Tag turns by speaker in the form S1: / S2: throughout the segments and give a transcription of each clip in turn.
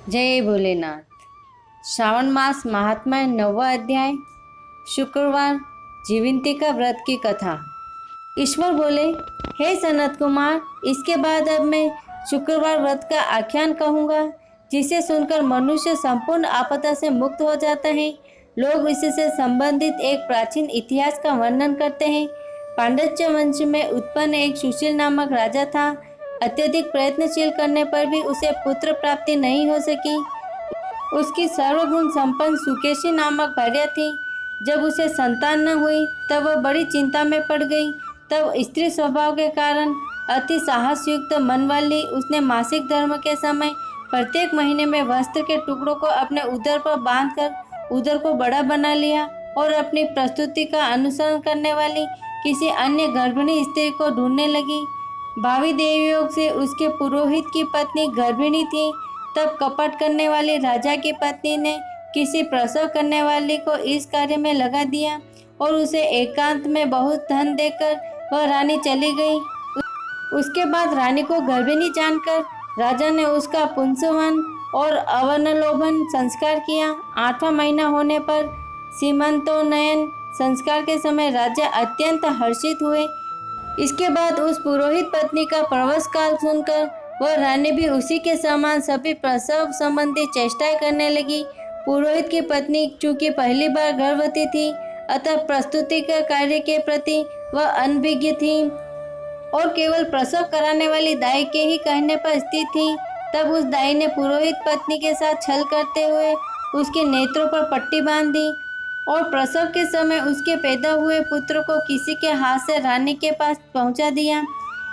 S1: जय भोलेनाथ। श्रावण मास महात्मा 9वां अध्याय। शुक्रवार जीविंतिका व्रत की कथा। ईश्वर बोले, हे सनत कुमार, इसके बाद अब मैं शुक्रवार व्रत का आख्यान कहूँगा, जिसे सुनकर मनुष्य संपूर्ण आपदा से मुक्त हो जाता है। लोग इससे संबंधित एक प्राचीन इतिहास का वर्णन करते हैं। पांडुच्य वंश में उत्पन्न एक सुशील नामक राजा था। अत्यधिक प्रयत्नशील करने पर भी उसे पुत्र प्राप्ति नहीं हो सकी। उसकी सर्वगुण संपन्न सुकेशी नामक भार्या थी। जब उसे संतान न हुई तब वह बड़ी चिंता में पड़ गई। तब स्त्री स्वभाव के कारण अति साहस युक्त मन वाली उसने मासिक धर्म के समय प्रत्येक महीने में वस्त्र के टुकड़ों को अपने उदर पर बांधकर उदर को बड़ा बना लिया और अपनी प्रस्तुति का अनुसरण करने वाली किसी अन्य गर्भिणी स्त्री को ढूंढने लगी। भावी देवयोग से उसके पुरोहित की पत्नी गर्भिणी थी। तब कपट करने वाली राजा की पत्नी ने किसी प्रसव करने वाली को इस कार्य में लगा दिया और उसे एकांत में बहुत धन देकर वह रानी चली गई। उसके बाद रानी को गर्भिणी जानकर राजा ने उसका पुंसवन और अवनलोभन संस्कार किया। 8वां महीना होने पर सीमंतोन्नयन संस्कार के समय राजा अत्यंत हर्षित हुए। इसके बाद उस पुरोहित पत्नी का प्रवेश काल सुनकर वह रानी भी उसी के समान सभी प्रसव संबंधी चेष्टाएं करने लगी। पुरोहित की पत्नी चूंकि पहली बार गर्भवती थी, अतः प्रस्तुति के कार्य के प्रति वह अनभिज्ञ थी और केवल प्रसव कराने वाली दाई के ही कहने पर स्थित थी। तब उस दाई ने पुरोहित पत्नी के साथ छल करते हुए उसके नेत्रों पर पट्टी बांध दी और प्रसव के समय उसके पैदा हुए पुत्र को किसी के हाथ से रानी के पास पहुंचा दिया।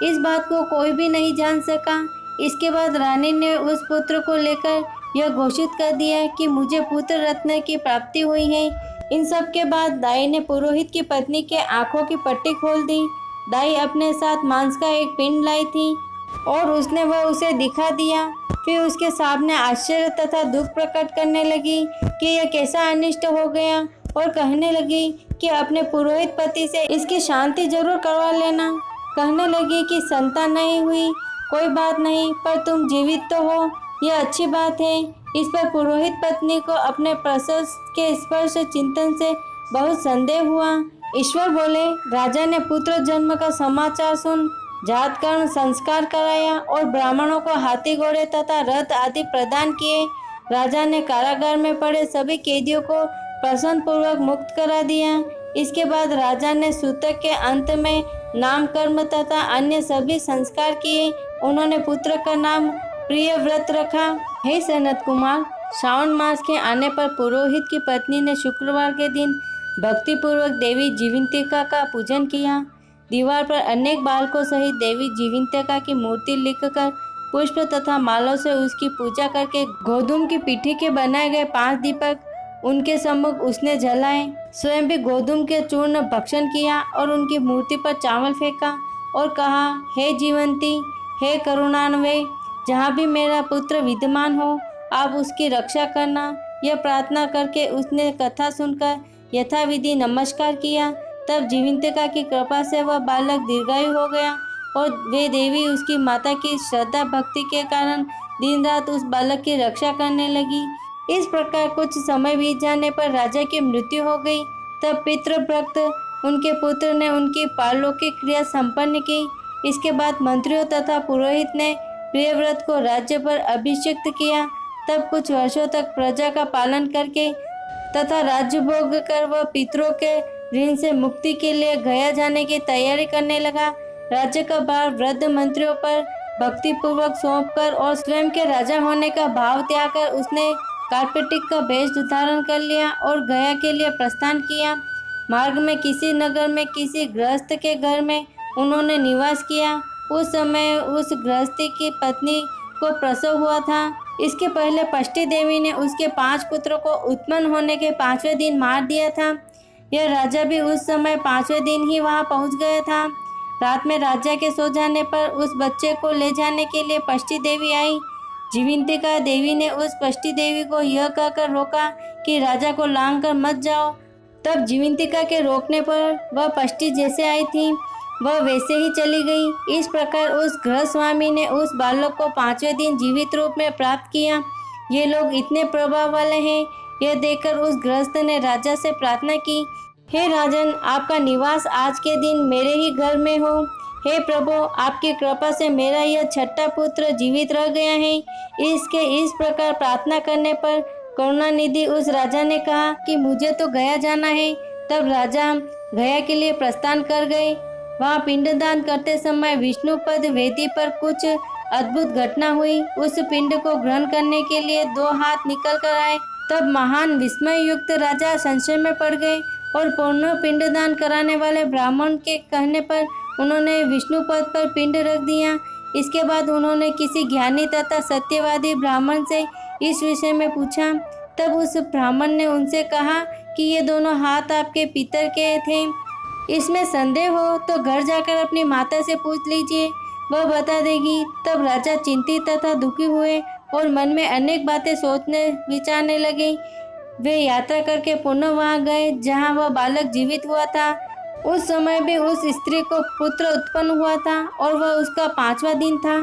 S1: इस बात को कोई भी नहीं जान सका। इसके बाद रानी ने उस पुत्र को लेकर यह घोषित कर दिया कि मुझे पुत्र रत्न की प्राप्ति हुई है। इन सब के बाद दाई ने पुरोहित की पत्नी के आंखों की पट्टी खोल दी। दाई अपने साथ मांस का एक पिंड लाई थी और उसने वह उसे दिखा दिया। फिर उसके सामने आश्चर्य तथा दुख प्रकट करने लगी कि यह कैसा अनिष्ट हो गया और कहने लगी कि अपने पुरोहित पति से इसकी शांति जरूर करवा लेना। कहने लगी कि संतान नहीं हुई कोई बात नहीं, पर तुम जीवित तो हो, यह अच्छी बात है। इस पर पुरोहित पत्नी को अपने प्रसव के स्पर्श चिंतन से बहुत संदेह हुआ। ईश्वर बोले, राजा ने पुत्र जन्म का समाचार सुन जातकर्म संस्कार कराया और ब्राह्मणों को हाथी घोड़े तथा रथ आदि प्रदान किए। राजा ने कारागार में पड़े सभी कैदियों को प्रसन्न पूर्वक मुक्त करा दिया। इसके बाद राजा ने सूतक के अंत में नामकर्म तथा अन्य सभी संस्कार किए। उन्होंने पुत्र का नाम प्रियव्रत रखा। हे सनत कुमार, श्रावण मास के आने पर पुरोहित की पत्नी ने शुक्रवार के दिन भक्तिपूर्वक देवी जीविंतिका का पूजन किया। दीवार पर अनेक बालकों सहित देवी जीविंतिका की मूर्ति लिखकर पुष्प तथा मालों से उसकी पूजा करके गोधूम की पीठी के बनाए गए 5 दीपक उनके सम्मुख उसने जलाए। स्वयं भी गोधूम के चूर्ण भक्षण किया और उनकी मूर्ति पर चावल फेंका और कहा, हे जीवंती, हे करुणान्वय, जहाँ भी मेरा पुत्र विद्यमान हो आप उसकी रक्षा करना। यह प्रार्थना करके उसने कथा सुनकर यथाविधि नमस्कार किया। तब जीविंतिका की कृपा से वह बालक दीर्घायु हो गया और वे देवी उसकी माता की श्रद्धा भक्ति के कारण दिन रात उस बालक की रक्षा करने लगी। इस प्रकार कुछ समय बीत जाने पर राजा की मृत्यु हो गई। तब पितृभक्त उनके पुत्र ने उनकी पारलौकिक क्रिया संपन्न की। इसके बाद मंत्रियों तथा पुरोहित ने प्रियव्रत को राज्य पर अभिषिक्त किया। तब कुछ वर्षों तक प्रजा का पालन करके तथा राज्य भोग कर वह पितरों के ऋण से मुक्ति के लिए गया जाने की तैयारी करने लगा। राज्य का भार वृद्ध मंत्रियों पर भक्तिपूर्वक सौंपकर और स्वयं के राजा होने का भाव त्याग कर उसने कार्पेटिक का वेश धारण कर लिया और गया के लिए प्रस्थान किया। मार्ग में किसी नगर में किसी गृहस्थ के घर में उन्होंने निवास किया। उस समय उस गृहस्थी की पत्नी को प्रसव हुआ था। इसके पहले पष्टी देवी ने उसके 5 पुत्रों को उत्पन्न होने के 5वें दिन मार दिया था। यह राजा भी उस समय 5वें दिन ही वहां पहुंच गया था। रात में राजा के सो जाने पर उस बच्चे को ले जाने के लिए पष्टी देवी आई। जीविंतिका देवी ने उस पष्टी देवी को यह कहकर रोका कि राजा को लांग कर मत जाओ। तब जीविंतिका के रोकने पर वह पष्टी जैसे आई थी वह वैसे ही चली गई। इस प्रकार उस गृह स्वामी ने उस बालक को 5वें दिन जीवित रूप में प्राप्त किया। ये लोग इतने प्रभाव वाले हैं। यह देखकर उस गृहस्थ ने राजा से प्रार्थना की, हे राजन, आपका निवास आज के दिन मेरे ही घर में हो। हे प्रभु, आपकी कृपा से मेरा यह छठा पुत्र जीवित रह गया है। इसके इस प्रकार प्रार्थना करने पर करुणानिधि उस राजा ने कहा कि मुझे तो गया जाना है। तब राजा गया के लिए प्रस्थान कर गए। वहाँ पिंडदान करते समय विष्णुपद वेदी पर कुछ अद्भुत घटना हुई। उस पिंड को ग्रहण करने के लिए 2 हाथ निकल कर आए। तब महान विस्मय युक्त राजा संशय में पड़ गए और पूर्ण पिंडदान कराने वाले ब्राह्मण के कहने पर उन्होंने विष्णुपद पर पिंड रख दिया। इसके बाद उन्होंने किसी ज्ञानी तथा सत्यवादी ब्राह्मण से इस विषय में पूछा। तब उस ब्राह्मण ने उनसे कहा कि ये दोनों हाथ आपके पितर के थे। इसमें संदेह हो तो घर जाकर अपनी माता से पूछ लीजिए, वह बता देगी। तब राजा चिंतित तथा दुखी हुए और मन में अनेक बातें सोचने विचारने लगे। वे यात्रा करके पुनः वहां गए जहां वह बालक जीवित हुआ था। उस समय भी उस स्त्री को पुत्र उत्पन्न हुआ था और वह उसका 5वां दिन था।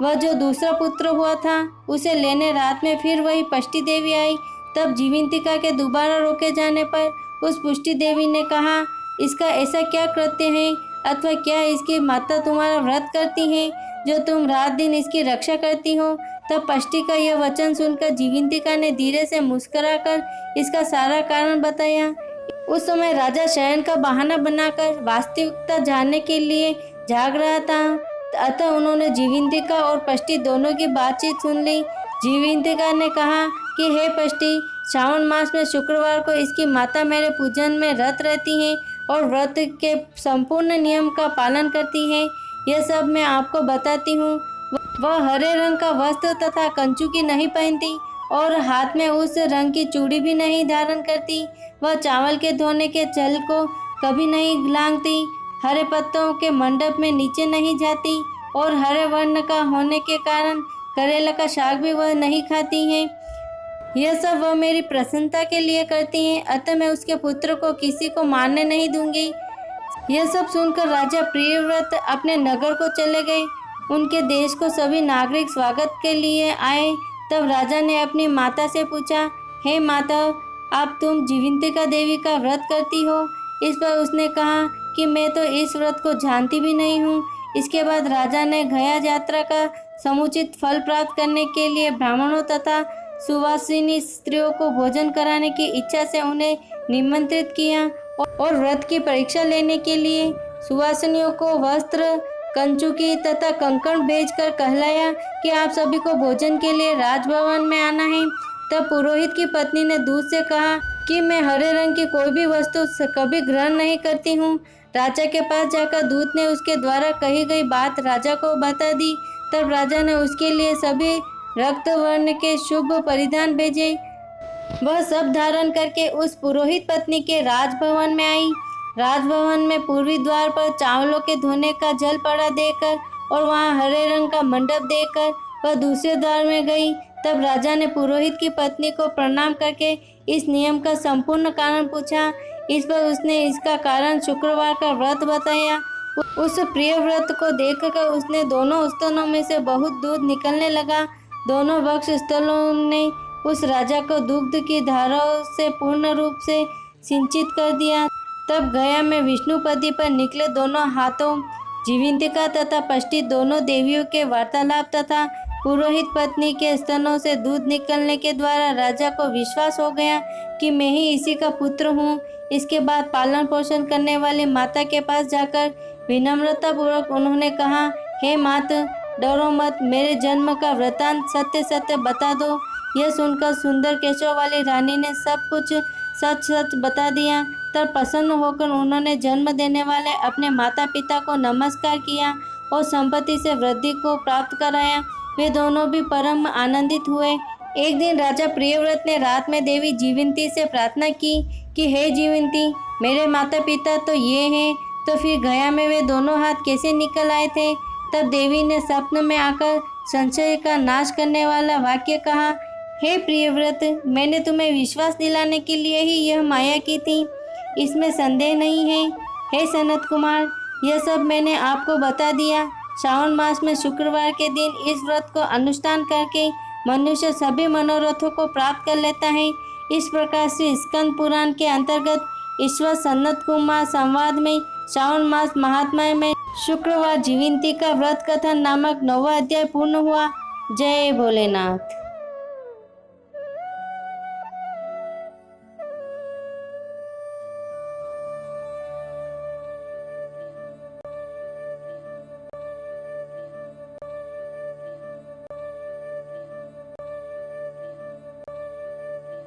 S1: वह जो दूसरा पुत्र हुआ था उसे लेने रात में फिर वही पष्टी देवी आई। तब जीवंतिका के दोबारा रोके जाने पर उस पुष्टि देवी ने कहा, इसका ऐसा क्या कृत्य है अथवा क्या इसकी माता तुम्हारा व्रत करती है जो तुम रात दिन इसकी रक्षा करती हो। तब पष्टी का यह वचन सुनकर जीवंतिका ने धीरे से मुस्कुराकर इसका सारा कारण बताया। उस समय राजा शयन का बहाना बनाकर वास्तविकता जानने के लिए जाग रहा था। अतः उन्होंने जीवंतिका और पष्टी दोनों की बातचीत सुन ली। जीवंतिका ने कहा कि हे पष्टी, श्रावण मास में शुक्रवार को इसकी माता मेरे पूजन में रत रहती है और व्रत के संपूर्ण नियम का पालन करती है। यह सब मैं आपको बताती हूँ। वह हरे रंग का वस्त्र तथा कंचुकी नहीं पहनती और हाथ में उस रंग की चूड़ी भी नहीं धारण करती। वह चावल के धोने के जल को कभी नहीं लांघती, हरे पत्तों के मंडप में नीचे नहीं जाती और हरे वर्ण का होने के कारण करेला का शाक भी वह नहीं खाती हैं। यह सब वह मेरी प्रसन्नता के लिए करती हैं, अतः मैं उसके पुत्र को किसी को मारने नहीं दूंगी। यह सब सुनकर राजा प्रियव्रत अपने नगर को चले गए। उनके देश को सभी नागरिक स्वागत के लिए आए। तब राजा ने अपनी माता से पूछा, हे माता, आप तुम जीवंतिका देवी का व्रत करती हो? इस पर उसने कहा कि मैं तो इस व्रत को जानती भी नहीं हूँ। इसके बाद राजा ने गया यात्रा का समुचित फल प्राप्त करने के लिए ब्राह्मणों तथा सुवासिनी स्त्रियों को भोजन कराने की इच्छा से उन्हें निमंत्रित किया और व्रत की परीक्षा लेने के लिए सुवासिनियों को वस्त्र, कंचुकी तथा कंकण भेजकर कहलाया कि आप सभी को भोजन के लिए राजभवन में आना है। तब पुरोहित की पत्नी ने दूत से कहा कि मैं हरे रंग की कोई भी वस्तु कभी ग्रहण नहीं करती हूँ। राजा के पास जाकर दूत ने उसके द्वारा कही गई बात राजा को बता दी। तब राजा ने उसके लिए सभी रक्त वर्ण के शुभ परिधान भेजे। वह सब धारण करके उस पुरोहित पत्नी के राजभवन में आई। राजभवन में पूर्वी द्वार पर चावलों के धोने का जल पड़ा देकर और वहाँ हरे रंग का मंडप देकर वह दूसरे द्वार में गई। तब राजा ने पुरोहित की पत्नी को प्रणाम करके इस नियम का संपूर्ण कारण पूछा। इस पर उसने इसका कारण शुक्रवार का व्रत बताया। उस प्रिय व्रत को देखकर उसने दोनों स्तनों में से बहुत दूध निकलने लगा। दोनों वक्ष स्थलों ने उस राजा को दुग्ध की धाराओं से पूर्ण रूप से सिंचित कर दिया। तब गया में विष्णुपति पर निकले दोनों हाथों जीवंतिका तथा पष्टी दोनों देवियों के वार्तालाप तथा पुरोहित पत्नी के स्तनों से दूध निकलने के द्वारा राजा को विश्वास हो गया कि मैं ही इसी का पुत्र हूँ। इसके बाद पालन पोषण करने वाली माता के पास जाकर विनम्रता पूर्वक उन्होंने कहा, हे मात, डरो मत, मेरे जन्म का वृतांत सत्य सत्य बता दो। यह सुनकर सुंदर केशों वाली रानी ने सब कुछ सच सच बता दिया। तब प्रसन्न होकर उन्होंने जन्म देने वाले अपने माता पिता को नमस्कार किया और संपत्ति से वृद्धि को प्राप्त कराया। वे दोनों भी परम आनंदित हुए। एक दिन राजा प्रियव्रत ने रात में देवी जीवंती से प्रार्थना की कि हे जीवंती, मेरे माता पिता तो ये हैं, तो फिर गया में वे दोनों हाथ कैसे निकल आए थे? तब देवी ने स्वप्न में आकर संशय का नाश करने वाला वाक्य कहा, हे प्रियव्रत, मैंने तुम्हें विश्वास दिलाने के लिए ही यह माया की थी, इसमें संदेह नहीं है। हे सनत कुमार, यह सब मैंने आपको बता दिया। श्रावण मास में शुक्रवार के दिन इस व्रत को अनुष्ठान करके मनुष्य सभी मनोरथों को प्राप्त कर लेता है। इस प्रकार से स्कंद पुराण के अंतर्गत ईश्वर सनत कुमार संवाद में श्रावण मास महात्म्य में शुक्रवार जीवंती का व्रत कथा नामक 9वां अध्याय पूर्ण हुआ। जय भोलेनाथ।